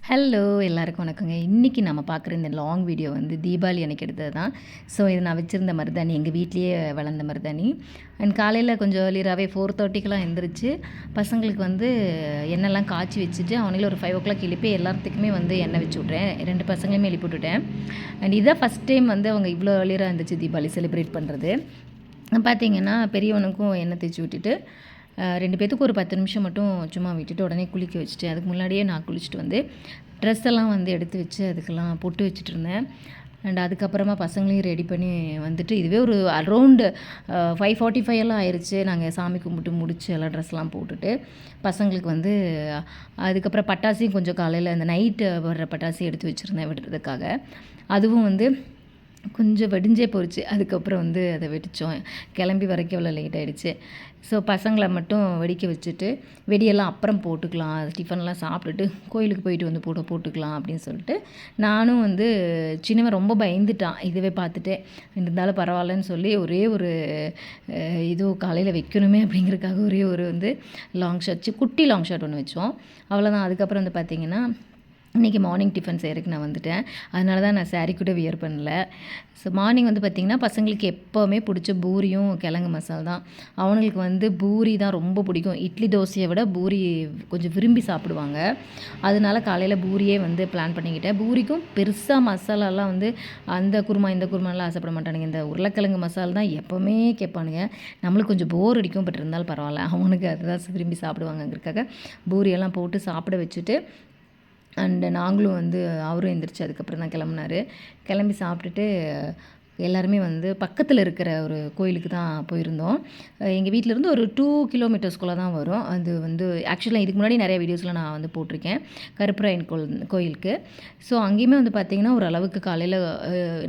Hello எல்லாருக்கும் வணக்கங்க. இன்றைக்கி நம்ம பார்க்குற இந்த லாங் வீடியோ வந்து தீபாவளி அன்றைக்கி எடுத்தது தான். ஸோ இது நான் வச்சுருந்த மருதாணி, எங்கள் வீட்லேயே வளர்ந்த மருதாணி. அண்ட் காலையில் கொஞ்சம் ஏர்லியராகவே 4:30க்கெலாம் எழுந்திரிச்சு பசங்களுக்கு வந்து எண்ணெய்லாம் காய்ச்சி வச்சுட்டு அவங்களே ஒரு 5 o'clock எழுப்பி எல்லாத்துக்குமே வந்து எண்ணெய் வச்சு விட்றேன். 2 பசங்களையுமே எழுப்பி விட்டுட்டேன். அண்ட் இதான் ஃபஸ்ட் டைம் வந்து அவங்க இவ்வளோ ஏர்லியராக இருந்துச்சு தீபாவளி செலிப்ரேட் பண்ணுறது. பார்த்திங்கன்னா பெரியவனுக்கும் எண்ணெய் தேய்ச்சி விட்டுட்டு 2 பேத்துக்கு ஒரு 10 நிமிஷம் மட்டும் சும்மா விட்டுட்டு உடனே குளிக்க வச்சுட்டு, அதுக்கு முன்னாடியே நான் குளிச்சுட்டு வந்து ட்ரெஸ் எல்லாம் வந்து எடுத்து வச்சு அதுக்கெல்லாம் பொட்டு வச்சுட்டு இருந்தேன். அண்ட் அதுக்கப்புறமா பசங்களையும் ரெடி பண்ணி வந்துட்டு இதுவே ஒரு அரௌண்டு 5:45 எல்லாம் ஆயிடுச்சு. நாங்கள் சாமி கும்பிட்டு முடிச்சு எல்லாம் ட்ரெஸ்லாம் போட்டுட்டு பசங்களுக்கு வந்து அதுக்கப்புறம் பட்டாசையும் கொஞ்சம் காலையில் அந்த நைட்டு வர்ற பட்டாசையும் எடுத்து வச்சுருந்தேன் விடுறதுக்காக. அதுவும் வந்து கொஞ்சம் வெடிஞ்சே போச்சு. அதுக்கப்புறம் வந்து அதை வெடித்தோம். கிளம்பி வரைக்கும் அவ்வளோ லேட் ஆகிடுச்சு. ஸோ பசங்களை மட்டும் வெடிக்க வச்சுட்டு வெடியெல்லாம் அப்புறம் போட்டுக்கலாம், டிஃபன்லாம் சாப்பிட்டுட்டு கோயிலுக்கு போயிட்டு வந்து போட்டுக்கலாம் அப்படின்னு சொல்லிட்டு நானும் வந்து சின்னவன் ரொம்ப பயந்துட்டான் இதுவே பார்த்துட்டு. இருந்தாலும் பரவாயில்லன்னு சொல்லி ஒரே ஒரு இதோ காலையில் வைக்கணுமே அப்படிங்கிறதுக்காக ஒரே ஒரு வந்து லாங் ஷாட், குட்டி லாங் ஷாட் ஒன்று வச்சோம். அவ்வளோதான். அதுக்கப்புறம் வந்து பார்த்திங்கன்னா இன்றைக்கி மார்னிங் டிஃபன் செய்கிறதுக்கு நான் வந்துட்டேன். அதனால தான் நான் சாரீ கூட வியர் பண்ணல. ஸோ மார்னிங் வந்து பார்த்திங்கன்னா பசங்களுக்கு எப்போவுமே பிடிச்ச பூரியும் கிழங்கு மசால் தான். அவனுங்களுக்கு வந்து பூரி தான் ரொம்ப பிடிக்கும். இட்லி தோசையை விட பூரி கொஞ்சம் விரும்பி சாப்பிடுவாங்க. அதனால காலையில் பூரியே வந்து பிளான் பண்ணிக்கிட்டேன். பூரிக்கும் பெருசாக மசாலாலாம் வந்து அந்த குருமா இந்த குருமாலாம் ஆசைப்பட மாட்டானுங்க. இந்த உருளைக்கிழங்கு மசால் தான் எப்போவுமே கேட்பானுங்க. நம்மளுக்கு கொஞ்சம் போர் அடிக்கும், பட் இருந்தாலும் பரவாயில்ல, அவனுக்கு அதுதான் விரும்பி சாப்பிடுவாங்கங்கிறதுக்காக பூரியெல்லாம் போட்டு சாப்பிட வச்சுட்டு அண்டு நாங்களும் வந்து அவரும் எழுந்திரிச்சு அதுக்கப்புறம் தான் கிளம்புனாரு. கிளம்பி சாப்பிட்டுட்டு எல்லாருமே வந்து பக்கத்தில் இருக்கிற ஒரு கோயிலுக்கு தான் போயிருந்தோம். எங்கள் வீட்டிலேருந்து ஒரு 2 கிலோமீட்டர்ஸ்குள்ளே தான் வரும். அது வந்து ஆக்சுவலாக இதுக்கு முன்னாடி நிறைய வீடியோஸில் நான் வந்து போட்டிருக்கேன் கருப்பராயன் கோயிலுக்கு. ஸோ அங்கேயுமே வந்து பார்த்திங்கன்னா ஓரளவுக்கு காலையில்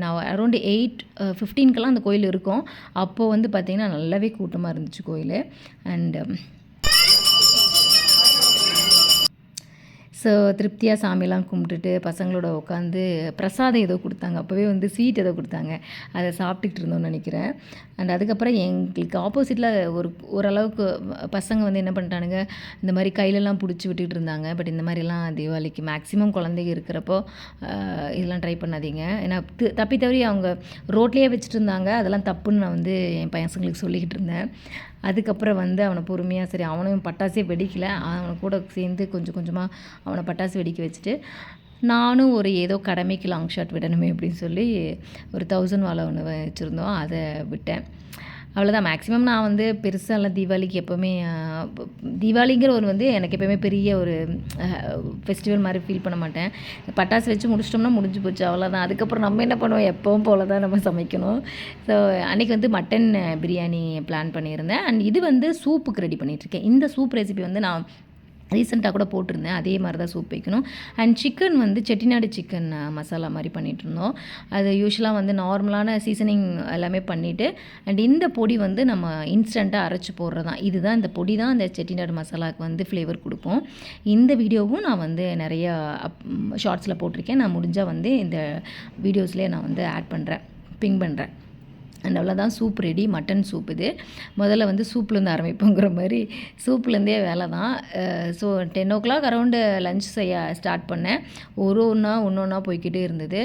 நான் அரௌண்டு 8:15க்கெல்லாம் அந்த கோயில் இருக்கும். அப்போது வந்து பார்த்திங்கன்னா நல்லாவே கூட்டமாக இருந்துச்சு கோயில். அண்டு ஸோ திருப்தியாக சாமியெல்லாம் கும்பிட்டுட்டு பசங்களோட உட்காந்து பிரசாதம் ஏதோ கொடுத்தாங்க. அப்போவே வந்து ஸ்வீட் ஏதோ கொடுத்தாங்க. அதை சாப்பிட்டுக்கிட்டு இருந்தோம்னு நினைக்கிறேன். அண்ட் அதுக்கப்புறம் எங்களுக்கு ஆப்போசிட்டில் ஓரளவுக்கு பசங்க வந்து என்ன பண்ணிட்டானுங்க, இந்த மாதிரி கையிலலாம் பிடிச்சி விட்டுக்கிட்டு இருந்தாங்க. பட் இந்த மாதிரிலாம் தீபாவளிக்கு மேக்ஸிமம் குழந்தைங்க இருக்கிறப்போ இதெல்லாம் ட்ரை பண்ணாதீங்க. ஏன்னா தப்பி தவறி அவங்க ரோட்லேயே வச்சுட்டு இருந்தாங்க. அதெல்லாம் தப்புன்னு நான் வந்து என் பசங்களுக்கு சொல்லிக்கிட்டு இருந்தேன். அதுக்கப்புறம் வந்து அவனை பொறுமையாக சரி அவனும் பட்டாசே வெடிக்கலை, அவனை கூட சேர்ந்து கொஞ்சம் கொஞ்சமாக அவனை பட்டாசு வெடிக்க வச்சுட்டு நானும் ஒரு ஏதோ கடமைக்கு லாங் ஷாட் விடணுமே அப்படின்னு சொல்லி ஒரு 1000 வாழை ஒன்று வச்சுருந்தோம், அதை விட்டேன். அவ்வளோதான். மேக்ஸிமம் நான் வந்து பெருசாலாம் தீபாவளிக்கு எப்போவுமே தீபாவளிங்கிற ஒரு வந்து எனக்கு எப்போயுமே பெரிய ஒரு ஃபெஸ்டிவல் மாதிரி ஃபீல் பண்ண மாட்டேன். பட்டாசு வச்சு முடிச்சிட்டோம்னா முடிஞ்சு போச்சு, அவ்வளோதான். அதுக்கப்புறம் நம்ம என்ன பண்ணுவோம், எப்பவும் போல தான் நம்ம சமைக்கணும். ஸோ அன்றைக்கி வந்து மட்டன் பிரியாணி பிளான் பண்ணியிருந்தேன். அண்ட் இது வந்து சூப்புக்கு ரெடி பண்ணிகிட்ருக்கேன். இந்த சூப் ரெசிபி வந்து நான் ரீசெண்டாக கூட போட்டிருந்தேன். அதே மாதிரி தான் சூப் வைக்கணும். அண்ட் சிக்கன் வந்து செட்டிநாடு சிக்கன் மசாலா மாதிரி பண்ணிகிட்ருந்தோம். அது யூஸ்வலாக வந்து நார்மலான சீசனிங் எல்லாமே பண்ணிவிட்டு அண்ட் இந்த பொடி வந்து நம்ம இன்ஸ்டண்ட்டாக அரைச்சி போடுறது தான். இதுதான் இந்த பொடி தான் அந்த செட்டிநாடு மசாலாவுக்கு வந்து ஃப்ளேவர் கொடுக்கும். இந்த வீடியோவும் நான் வந்து நிறையா ஷார்ட்ஸில் போட்டிருக்கேன். நான் முடிஞ்சால் வந்து இந்த வீடியோஸ்லேயே நான் வந்து ஆட் பண்ணுறேன், பிங் பண்ணுறேன். அண்ட் அவ்வளோதான். Soup ready. மட்டன் சூப் இது. முதல்ல வந்து சூப்லேருந்து ஆரம்பிப்போங்கிற மாதிரி சூப்லேருந்தே வேலை தான். ஸோ 10 o'clock அரௌண்டு லன்ச் செய்ய ஸ்டார்ட் பண்ணேன். ஒன்று ஒன்றா போய்கிட்டே இருந்தது.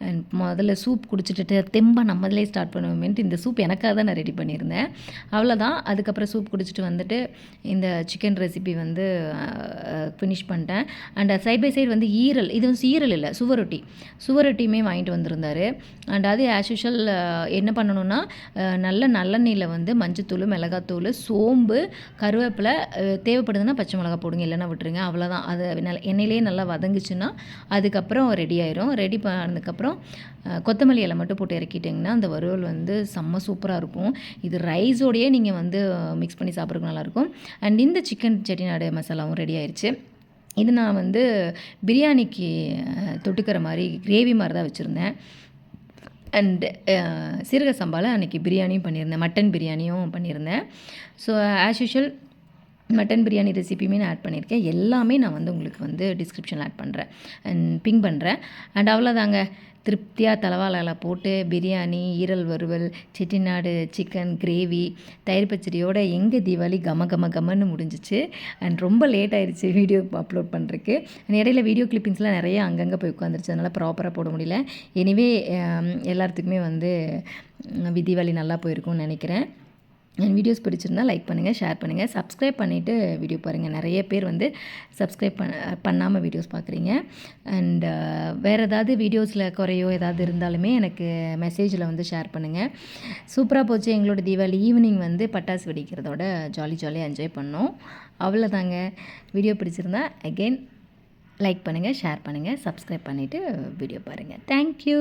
அண்ட் முதல்ல சூப் குடிச்சிட்டு தெம்பாக நம்மளே ஸ்டார்ட் பண்ணுவோமேன்ட்டு இந்த சூப் எனக்காக தான் நான் ரெடி பண்ணியிருந்தேன். அவ்வளோதான். அதுக்கப்புறம் சூப் குடிச்சிட்டு வந்துட்டு இந்த சிக்கன் ரெசிபி வந்து ஃபினிஷ் பண்ணிட்டேன். அண்ட் சைட் பை சைடு வந்து ஈரல், இது வந்து ஈரல் இல்லை, சுவரொட்டியுமே வாங்கிட்டு வந்திருந்தார். அண்ட் அது ஆஸ் யூஷுவல் என்ன பண்ணணும்னா நல்ல நல்லெண்ணெயில் வந்து மஞ்சத்தூள், மிளகாத்தூள், சோம்பு, கருவேப்பிலை, தேவைப்படுதுன்னா பச்சை மிளகா போடுங்க, இல்லைன்னா விட்டுருங்க. அவ்வளோதான். அது எண்ணெயிலேயே நல்லா வதங்குச்சுன்னா அதுக்கப்புறம் ரெடி ஆயிரும். ரெடி பண்ணதுக்கப்புறம் கொத்தமல்லி இலை மட்டும் போட்டு இறக்கிட்டிங்கன்னா அந்த வறுவல் வந்து செம்ம சூப்பராக இருக்கும். இது ரைஸோடையே நீங்கள் வந்து மிக்ஸ் பண்ணி சாப்பிட்றதுக்கு நல்லாயிருக்கும். அண்ட் இந்த சிக்கன் செட்டிநாடு மசாலாவும் ரெடி ஆயிடுச்சு. இது நான் வந்து பிரியாணிக்கு தொட்டுக்கிற மாதிரி கிரேவி மாதிரி தான் வச்சுருந்தேன். அண்டு சீரக சம்பாவில் அன்றைக்கி பிரியாணியும் பண்ணியிருந்தேன், மட்டன் பிரியாணியும் பண்ணியிருந்தேன். So as usual mutton biryani ரெசிபியுமே நான் ஆட் பண்ணியிருக்கேன். எல்லாமே நான் வந்து உங்களுக்கு வந்து டிஸ்கிரிப்ஷனில் ஆட் பண்ணுறேன் அண்ட் பிங் பண்ணுறேன். அண்ட் அவ்வளோதாங்க, திருப்தியாக தலவாழை போட்டு பிரியாணி, ஈரல் வறுவல், செட்டிநாடு சிக்கன் கிரேவி, தயிர் பச்சடியோட எங்கள் தீபாவளி கம கம கமன்னு முடிஞ்சிச்சு. அண்ட் ரொம்ப லேட் ஆயிடுச்சு வீடியோ அப்லோட் பண்ணுறதுக்கு. இடையில வீடியோ கிளிப்பிங்ஸ்லாம் நிறைய அங்கங்கே போய் உட்காந்துருச்சு, அதனால் ப்ராப்பராக போட முடியல. எனிவே எல்லாத்துக்குமே வந்து தீபாவளி நல்லா போயிருக்கும்னு நினைக்கிறேன். என் வீடியோஸ் பிடிச்சிருந்தால் லைக் பண்ணுங்கள், ஷேர் பண்ணுங்கள், சப்ஸ்கிரைப் பண்ணிவிட்டு வீடியோ பாருங்கள். நிறைய பேர் வந்து சப்ஸ்கிரைப் பண்ணாமல் வீடியோஸ் பார்க்குறீங்க. அண்ட் வேறு ஏதாவது வீடியோஸில் குறையோ ஏதாவது இருந்தாலுமே எனக்கு மெசேஜில் வந்து ஷேர் பண்ணுங்கள். சூப்பராக போச்சு எங்களோட தீபாவளி. ஈவினிங் வந்து பட்டாசு வெடிக்கிறதோட ஜாலியாக என்ஜாய் பண்ணோம். அவ்வளோதாங்க. வீடியோ பிடிச்சிருந்தா அகெயின் லைக் பண்ணுங்கள், ஷேர் பண்ணுங்கள், சப்ஸ்கிரைப் பண்ணிவிட்டு வீடியோ பாருங்கள். தேங்க்யூ.